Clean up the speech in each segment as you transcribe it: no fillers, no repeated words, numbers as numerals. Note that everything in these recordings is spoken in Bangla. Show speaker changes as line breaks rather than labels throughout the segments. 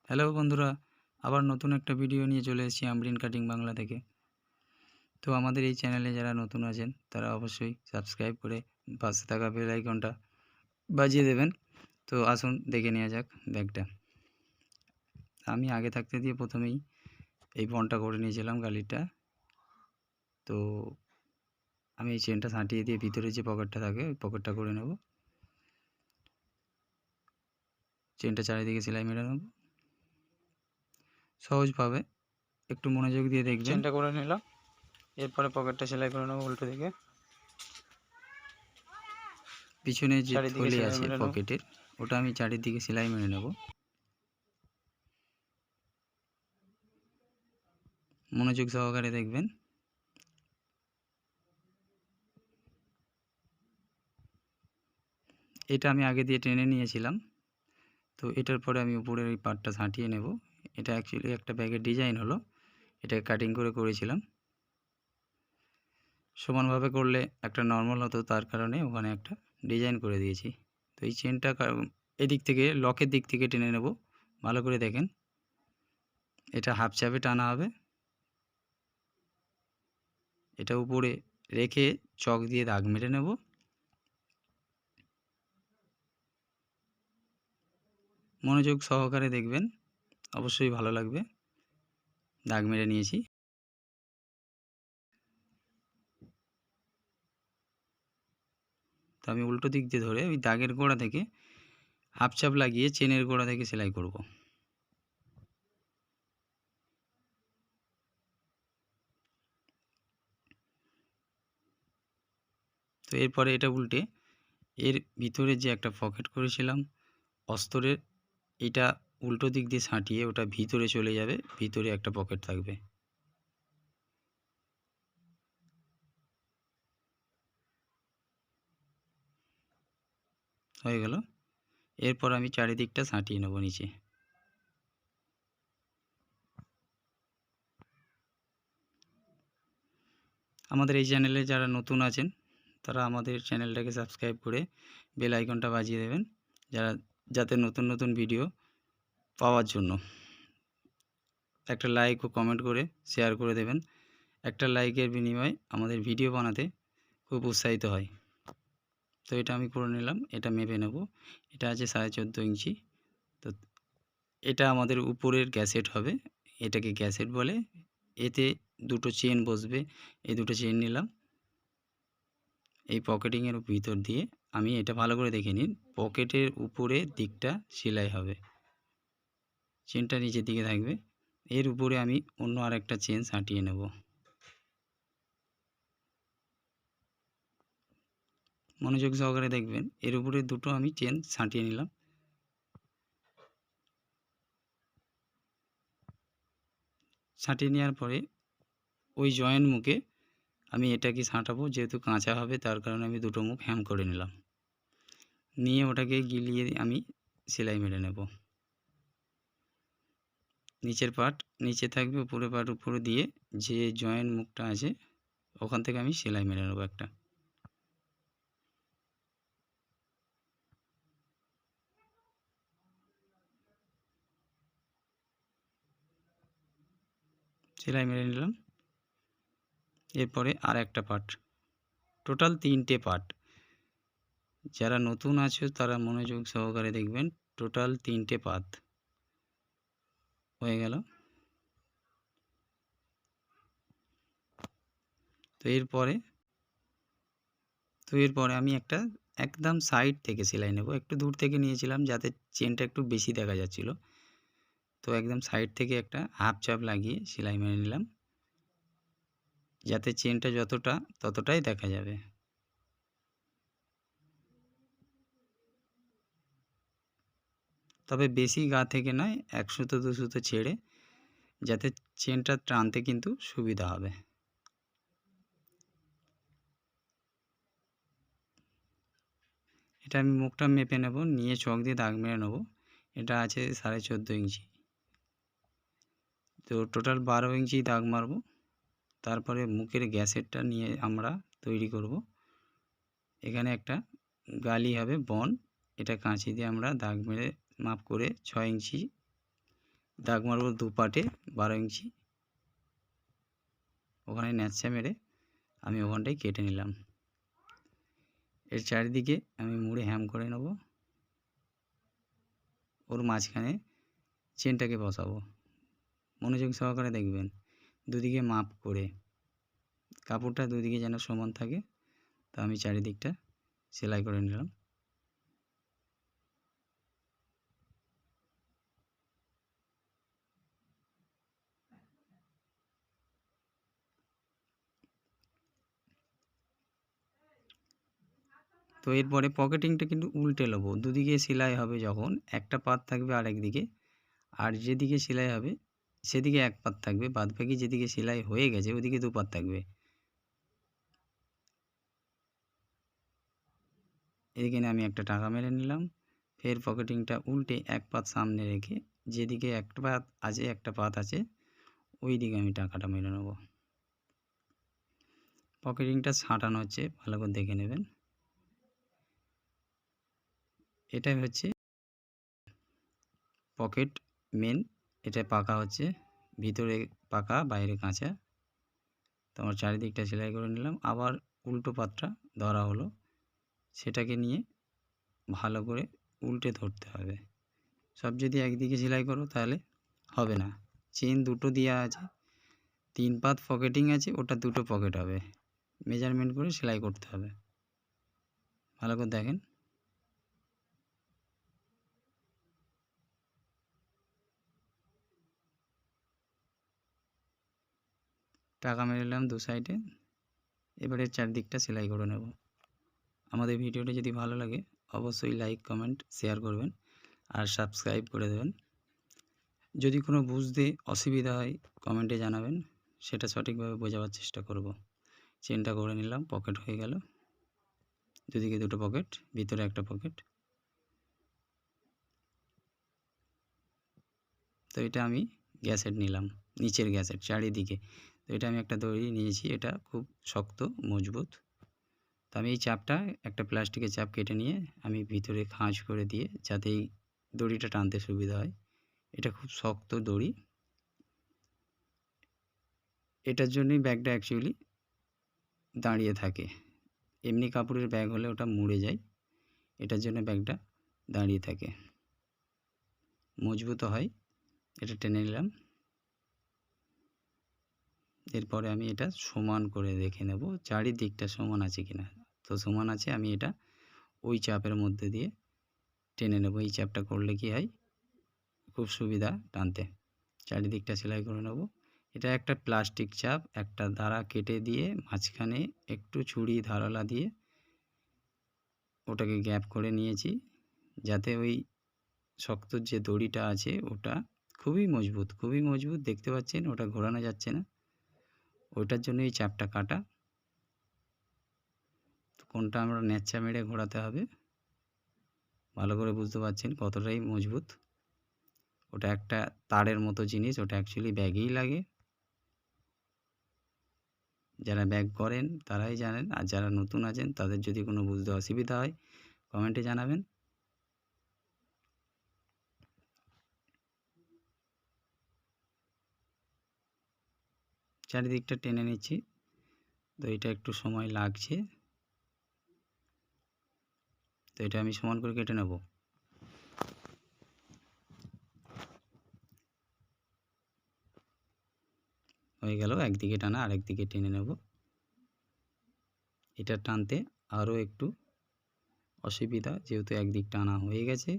হ্যালো বন্ধুরা, আবার নতুন একটা ভিডিও নিয়ে চলে এসেছি আমরিন কাটিং বাংলা থেকে। তো আমাদের এই চ্যানেলে যারা নতুন আছেন তারা অবশ্যই সাবস্ক্রাইব করে পাশে থাকা বেল আইকনটা বাজিয়ে দেবেন। তো আসুন দেখে নেওয়া যাক ব্যাগটা। আমি আগে থাকতে দিয়ে প্রথমেই এই বনটা করে নিয়েছিলাম গালিটা। তো আমি এই চেনটা সাঁটিয়ে দিয়ে ভিতরে যে পকেটটা থাকে ওই পকেটটা করে নেব। চেনটা চারিদিকে সেলাই মেরে নেব সহজভাবে, একটু মনোযোগ দিয়ে দেখবেন। চেনটা করে নিলাম, এরপরে পকেটটা সেলাই করে নেব উল্টো দিকে। পিছনে যে থলি আছে পকেটের ওটা আমি চারিদিকে সেলাই মেরে নেব। মনোযোগ সহকারে দেখবেন। এটা আমি আগে দিয়ে টেনে নিয়েছিলাম, তো এটার পরে আমি উপরের এই পার্টটা ছাঁটিয়ে নেব। এটা অ্যাকচুয়ালি একটা ব্যাগের ডিজাইন হলো, এটা কাটিং করে করেছিলাম। সমানভাবে করলে একটা নর্মাল হতো, তার কারণে ওখানে একটা ডিজাইন করে দিয়েছি। তো এই চেনটা এদিক থেকে লকের দিক থেকে টেনে নেব, ভালো করে দেখেন। এটা হাফ চাপে টানা হবে, এটা উপরে রেখে চক দিয়ে দাগ মেরে নেব। মনোযোগ সহকারে দেখবেন, অবশ্যই ভালো লাগবে। দাগ মেরে নিয়েছি। তো আমি উল্টো দিক দিয়ে ধরে ওই দাগের গোড়া থেকে হাফ চাপ লাগিয়ে চেনের গোড়া থেকে সেলাই করব। তো এরপরে এটা উল্টে এর ভিতরে যে একটা পকেট করেছিলাম অস্তরের, এটা উল্টো দিক দিয়ে ছাঁটিয়ে ওটা ভিতরে চলে যাবে, ভিতরে একটা পকেট থাকবে। হয়ে গেল। এরপর আমি চারিদিকটা ছাঁটিয়ে নেব নিচে। আমাদের এই চ্যানেলে যারা নতুন আছেন তারা আমাদের চ্যানেলটাকে সাবস্ক্রাইব করে বেল আইকনটা বাজিয়ে দেবেন, যাতে নতুন নতুন ভিডিও পাওয়ার জন্য। একটা লাইক ও কমেন্ট করে শেয়ার করে দেবেন। একটা লাইকের বিনিময়ে আমাদের ভিডিও বানাতে খুব উৎসাহিত হয়। তো এটা আমি করে নিলাম, এটা মেপে নেব। এটা আছে 14.5 ইঞ্চি। তো এটা আমাদের উপরের গ্যাসেট হবে, এটাকে গ্যাসেট বলে। এতে দুটো চেন বসবে, এই দুটো চেন নিলাম। এই পকেটিংয়ের ভিতর দিয়ে আমি এটা ভালো করে দেখে নিন, পকেটের উপরের দিকটা সেলাই হবে, চেনটা নিচের দিকে থাকবে। এর উপরে আমি অন্য আরেকটা চেন সাঁটিয়ে নেব। মনোযোগ সহকারে দেখবেন, এর উপরে দুটো আমি চেন সাঁটিয়ে নিলাম। সাঁটিয়ে নেওয়ার পরে ওই জয়েন্ট মুখে আমি এটাকে সাঁটাবো, যেহেতু কাঁচা হবে তার কারণে আমি দুটো মুখ হ্যাম করে নিলাম। নিয়ে ওটাকে গিলিয়ে আমি সেলাই মেরে নেব। নিচের পার্ট নিচে থাকবে, উপরের পার্ট উপরে দিয়ে যে জয়েন্ট মুখটা আছে ওখান থেকে আমি সেলাই মেরে নেব একটা। সেলাই মেরে নিলাম। এরপরে আর একটা পার্ট, টোটাল 3টে পার্ট। যারা নতুন আছো তারা মনোযোগ সহকারে দেখবেন, টোটাল 3টে পাত হয়ে গেল। তো এরপরে আমি একটা একদম সাইড থেকে সেলাই নেব। একটু দূর থেকে নিয়েছিলাম যাতে চেনটা একটু বেশি দেখা যাচ্ছিল, তো একদম সাইড থেকে একটা হাফ চাপ লাগিয়ে সেলাই মেরে নিলাম, যাতে চেনটা যতটা ততটাই দেখা যাবে। তবে বেশি গা থেকে নয়, 1 সুতো 2 সুতো ছেড়ে, যাতে চেনটা টানতে কিন্তু সুবিধা হবে। এটা আমি মুখটা মেপে নেব, নিয়ে চক দিয়ে দাগ মেরে নেব। এটা আছে 14.5 ইঞ্চি, তো টোটাল 12 ইঞ্চি দাগ মারব। তারপরে মুখের গ্যাসেটটা নিয়ে আমরা তৈরি করব। এখানে একটা গালি হবে বন, এটা কাঁচি দিয়ে আমরা দাগ মেরে মাপ করে 6 ইঞ্চি দাগ মারব দু পাটে 12 ইঞ্চি, ওখানে ন্যাচা মেরে আমি ওখানটায় কেটে নিলাম। এর চারিদিকে আমি মুড়ে হ্যাম করে নেব, ওর মাঝখানে চেনটাকে বসাবো। মনোযোগ সহকারে দেখবেন, দুদিকে মাপ করে, কাপড়টা দুদিকে যেন সমান থাকে। তা আমি চারিদিকটা সেলাই করে নিলাম। তো এরপরে পকেটিংটা কিন্তু উল্টে নেবো, দুদিকে সেলাই হবে যখন একটা পাত থাকবে আরেক দিকে, আর যেদিকে সেলাই হবে সেদিকে এক পাত থাকবে, বাদবাকি যেদিকে সেলাই হয়ে গেছে ওদিকে দু পাত থাকবে। এখানে আমি একটা টাকা মেরে নিলাম, ফের পকেটিংটা উল্টে এক পাত সামনে রেখে যেদিকে একটা পাত আছে ওই দিকে আমি টাকাটা মেরে নেব। পকেটিংটা ছাঁটানো হচ্ছে, ভালো করে দেখে নেবেন। এটাই হচ্ছে পকেট মেন, এটা পাকা হচ্ছে, ভিতরে পাকা বাইরে কাঁচা। তোমার চারিদিকটা সেলাই করে নিলাম, আবার উল্টো পাতটা ধরা হলো, সেটাকে নিয়ে ভালো করে উল্টে ধরতে হবে। সব যদি একদিকে সেলাই করো তাহলে হবে না। চেন দুটো দেওয়া আছে, 3 পাত পকেটিং আছে, ওটা দুটো পকেট হবে, মেজারমেন্ট করে সেলাই করতে হবে। ভালো করে দেখেন। টাকা মেরে নিলাম দু সাইডে, এবারে চারদিকটা সেলাই করে নেব। আমাদের ভিডিওটা যদি ভালো লাগে অবশ্যই লাইক কমেন্ট শেয়ার করবেন আর সাবস্ক্রাইব করে দেবেন। যদি কোনো বুঝতে অসুবিধা হয় কমেন্টে জানাবেন, সেটা সঠিকভাবে বোঝাবার চেষ্টা করব। চেনটা করে নিলাম, পকেট হয়ে গেল, দুদিকে দুটো পকেট, ভিতরে একটা পকেট। তো এটা আমি গ্যাসেট নিলাম, নিচের গ্যাসেট চারিদিকে। তো এটা আমি একটা দড়ি নিয়েছি, এটা খুব শক্ত মজবুত। তো আমি এই চাপটা একটা প্লাস্টিকের চাপ কেটে নিয়ে আমি ভিতরে খাঁজ করে দিয়ে যাতে এই দড়িটা টানতে সুবিধা হয়। এটা খুব শক্ত দড়ি, এটার জন্যই ব্যাগটা অ্যাকচুয়ালি দাঁড়িয়ে থাকে। এমনি কাপড়ের ব্যাগ হলে ওটা মুড়ে যায়, এটার জন্য ব্যাগটা দাঁড়িয়ে থাকে, মজবুত হয়। এটা টেনে নিলাম, এরপরে আমি এটা সমান করে দেখে নেব চারিদিকটা সমান আছে কিনা। তো সমান আছে, আমি এটা ওই চাপের মধ্যে দিয়ে টেনে নেব। এই চাপটা করলে কি হয়, খুব সুবিধা টানতে। চারিদিকটা সেলাই করে নেব। এটা একটা প্লাস্টিক চাপ, একটা দাঁড়া কেটে দিয়ে মাঝখানে একটু ছুরি ধারালা দিয়ে ওটাকে গ্যাপ করে নিয়েছি, যাতে ওই শক্ত যে দড়িটা আছে ওটা খুবই মজবুত দেখতে পাচ্ছেন, ওটা ঘোরানো যাচ্ছে না, ওইটার জন্য এই চাপটা কাটা। কোনটা আমরা ন্যাচা মেরে ঘোরাতে হবে, ভালো করে বুঝতে পারছেন কতটাই মজবুত। ওটা একটা তারের মতো জিনিস, ওটা অ্যাকচুয়ালি ব্যাগেই লাগে। যারা ব্যাগ করেন তারাই জানেন, আর যারা নতুন আছেন তাদের যদি কোনো বুঝতে অসুবিধা হয় কমেন্টে জানাবেন। চারিদিকটা টেনে নিচ্ছি, তো এটা একটু সময় লাগছে, তো এটা আমি সমান করে কেটে নেব। হয়ে গেল, একদিকে টানা আরেক দিকে টেনে নেব। এটা টানতে আরও একটু অসুবিধা, যেহেতু একদিক টানা হয়ে গেছে।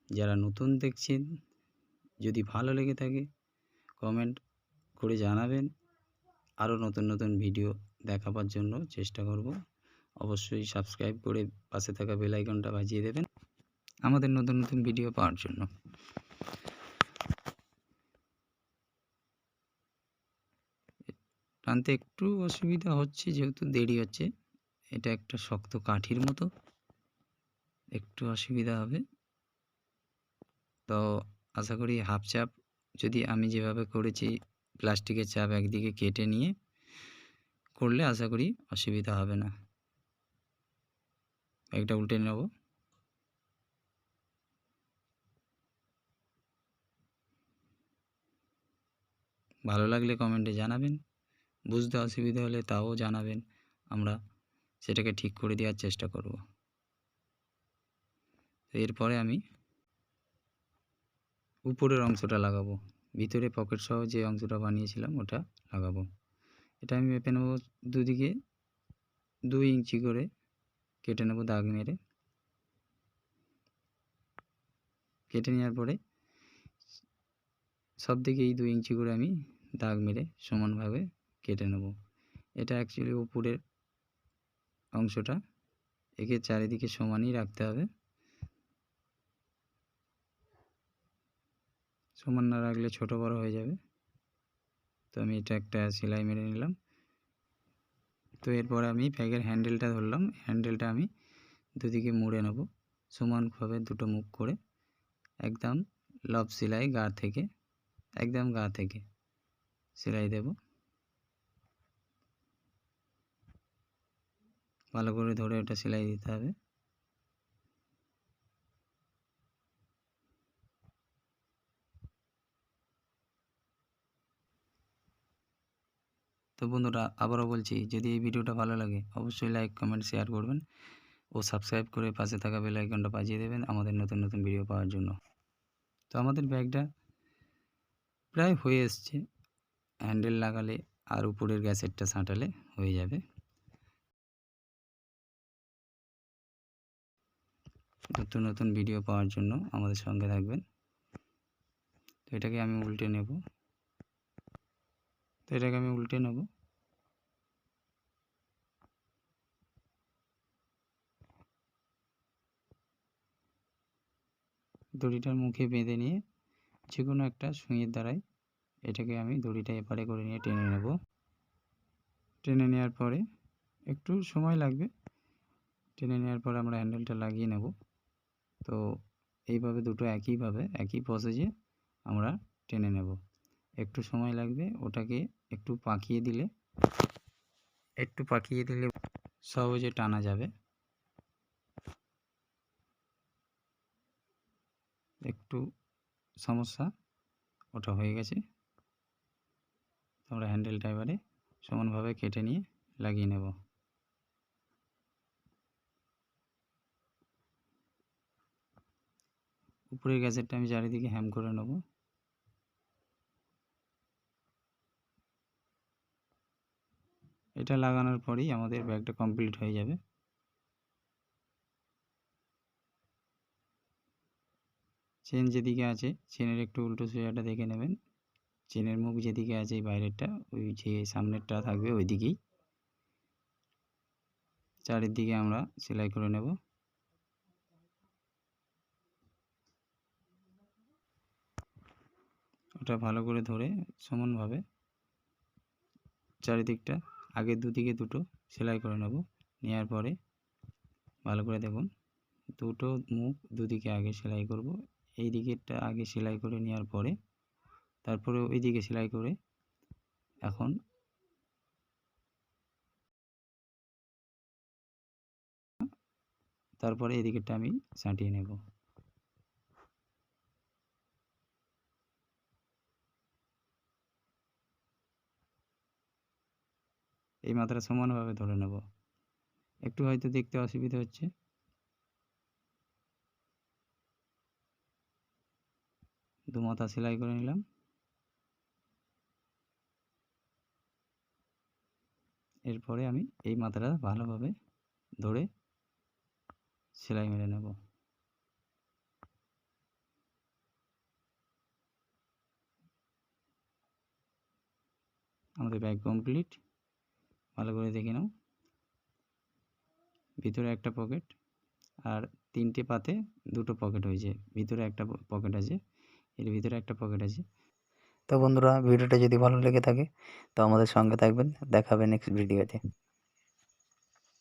যারা নতুন দেখছেন যদি ভালো লেগে থাকে কমেন্ট করে জানাবেন, আরও নতুন ভিডিও দেখাবার জন্য চেষ্টা করব। অবশ্যই সাবস্ক্রাইব করে পাশে থাকা বেল আইকনটা বাজিয়ে দেবেন আমাদের নতুন ভিডিও পাওয়ার জন্য। টানতে একটু অসুবিধা হচ্ছে যেহেতু দেরি হচ্ছে, এটা একটা শক্ত কাঠির মতো, একটু অসুবিধা হবে। তো আশা করি হাফ চাপ যদি আমি যেভাবে করেছি প্লাস্টিকের চাপ একদিকে কেটে নিয়ে করলে আশা করি অসুবিধা হবে না। একটা উল্টে নেব, ভালো লাগলে কমেন্টে জানাবেন, বুঝতে অসুবিধা হলে তাও জানাবেন, আমরা সেটাকে ঠিক করে দেওয়ার চেষ্টা করব। এরপরে আমি উপরের অংশটা লাগাবো, ভিতরে পকেট সহ যে অংশটা বানিয়েছিলাম ওটা লাগাবো। এটা আমি মেপে নেব, দুদিকে 2 ইঞ্চি করে কেটে নেব দাগ মেরে। কেটে নেওয়ার পরে সব দিকে এই 2 ইঞ্চি করে আমি দাগ মেরে সমানভাবে কেটে নেব। এটা অ্যাকচুয়ালি উপরের অংশটা, একে চারিদিকে সমানই রাখতে হবে। সমান না রাখলে ছোট বড় হয়ে যাবে। তো আমি এটা একটা সেলাই মেরে নিলাম। তো এরপরে আমি ব্যাগের হ্যান্ডেলটা ধরলাম, হ্যান্ডেলটা আমি দুদিকে মুড়ে নেব সমানভাবে, দুটো মুখ করে একদম লব সেলাই গা থেকে, একদম গা থেকে সেলাই দেব। ভালো করে ধরে ওটা সেলাই দিতে হবে। তো বন্ধুরা আবারও বলছি, যদি এই ভিডিওটা ভালো লাগে অবশ্যই লাইক, কমেন্ট, শেয়ার করবেন ও সাবস্ক্রাইব করে পাশে থাকা বেল আইকনটা বাজিয়ে দেবেন আমাদের নতুন নতুন ভিডিও পাওয়ার জন্য। তো আমাদের ব্যাগটা প্রায় হয়ে এসছে, হ্যান্ডেল লাগালে আর উপরের গ্যাসেরটা সাঁটালে হয়ে যাবে। নতুন নতুন ভিডিও পাওয়ার জন্য আমাদের সঙ্গে থাকবেন। তো এটাকে আমি উল্টে নেব, দড়িটার মুখে বেঁধে নিয়ে যে কোনো একটা সুইয়ের দ্বারাই এটাকে আমি দড়িটা এপারে করে নিয়ে টেনে নেব। টেনে নেওয়ার পরে একটু সময় লাগবে, টেনে নেওয়ার পরে আমরা হ্যান্ডেলটা লাগিয়ে নেব। তো এইভাবে দুটো একইভাবে একই প্রসেসে আমরা টেনে নেব। একটু সময় লাগবে, ওটাকে একটু পাকিয়ে দিলে সহজে টানা যাবে। একটু সমস্যা, ওটা হয়ে গেছে। আমরা হ্যান্ডেলটা এবারে সমানভাবে কেটে নিয়ে লাগিয়ে নেব। উপরের গ্যাসেরটা আমি চারিদিকে হ্যাম করে নেব। এটা লাগানোর পরেই আমাদের ব্যাগটা কমপ্লিট হয়ে যাবে। চেন যেদিকে আছে চেনের একটু উল্টো সোজাটা দেখে নেবেন। চেনের মুখ যেদিকে আছে বাইরেরটা, ওই যে সামনেরটা থাকবে ওই দিকেই চারিদিকে আমরা সেলাই করে নেব। ওটা ভালো করে ধরে সমানভাবে চারিদিকটা আগে দুদিকে দুটো সেলাই করে নেব। নেওয়ার পরে ভালো করে দেখুন, দুটো মুখ দুদিকে আগে সেলাই করব। এই দিকেরটা আগে সেলাই করে নেওয়ার পরে তারপরে ওই দিকে সেলাই করে এখন তারপরে এই দিকেরটা আমি সাঁটিয়ে নেব। এই মাথাটা সমানভাবে ধরে নেব। একটু হয়তো দেখতে অসুবিধা হচ্ছে, দু মাথা সেলাই করে নিলাম। এরপরে আমি এই মাথাটা ভালোভাবে ধরে সেলাই মেরে নেব। আমাদের ব্যাগ কমপ্লিট। ভালো করে দেখে নাও, ভিতরে একটা পকেট আর তিনটে পাতে দুটো পকেট হয়েছে, ভিতরে একটা পকেট আছে, এর ভিতরে একটা পকেট আছে। তো বন্ধুরা ভিডিওটা যদি ভালো লেগে থাকে তো আমাদের সঙ্গে থাকবেন, দেখা হবে নেক্সট ভিডিওতে।